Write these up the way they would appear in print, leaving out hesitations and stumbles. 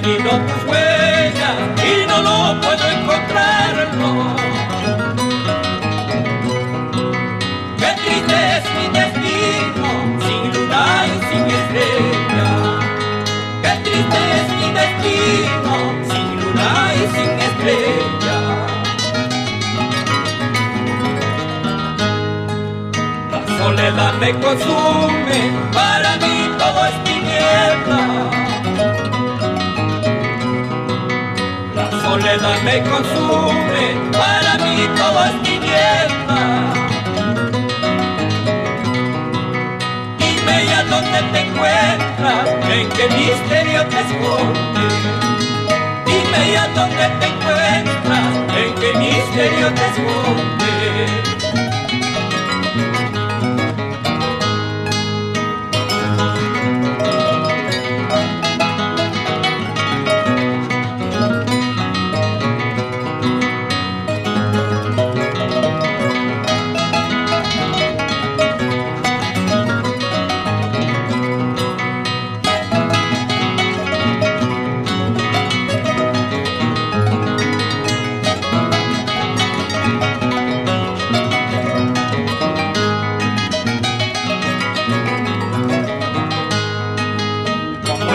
perdido tus huellas y no lo puedo encontrarlo. Qué triste es mi destino, sin luna y sin estrella. Qué triste es mi destino, sin luna y sin estrella. La soledad me consume, para mí todo es tiniebla. La soledad me consume, para mí todo es tiniebla. Dime ya dónde te encuentras, en qué misterio te escondes. Dime ya dónde te encuentras, en qué misterio te escondes.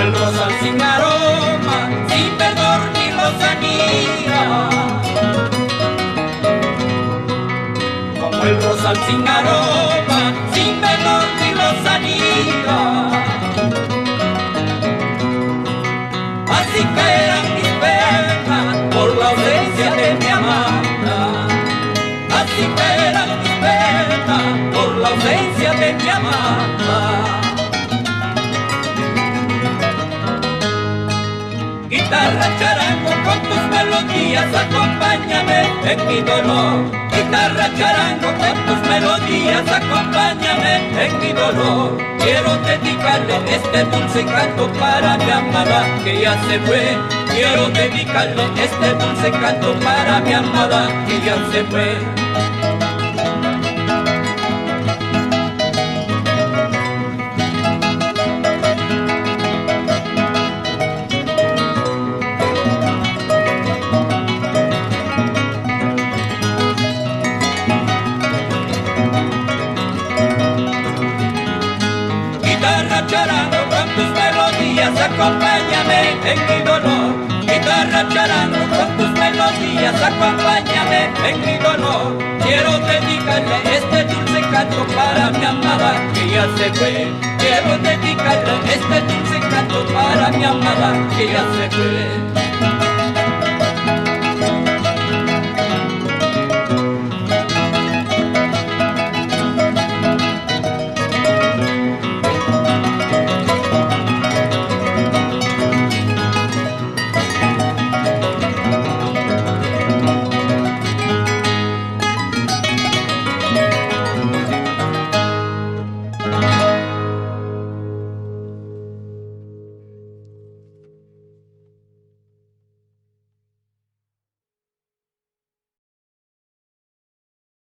El rosal sin aroma, sin verdor ni lozanía. Como el rosal sin aroma, sin verdor ni lozanía. Así caerán mis penas por la ausencia de mi amada. Así caerán mis penas por la ausencia de mi amada. Guitarra, charango, con tus melodías acompáñame en mi dolor. Guitarra, charango, con tus melodías acompáñame en mi dolor. Quiero dedicarle este dulce canto para mi amada que ya se fue. Quiero dedicarle este dulce canto para mi amada que ya se fue. Guitarra, charango, con tus melodías acompáñame en mi dolor. Guitarra, charango, con tus melodías acompáñame en mi dolor. Quiero dedicarle este dulce canto para mi amada que ya se fue. Quiero dedicarle este dulce canto para mi amada que ya se fue.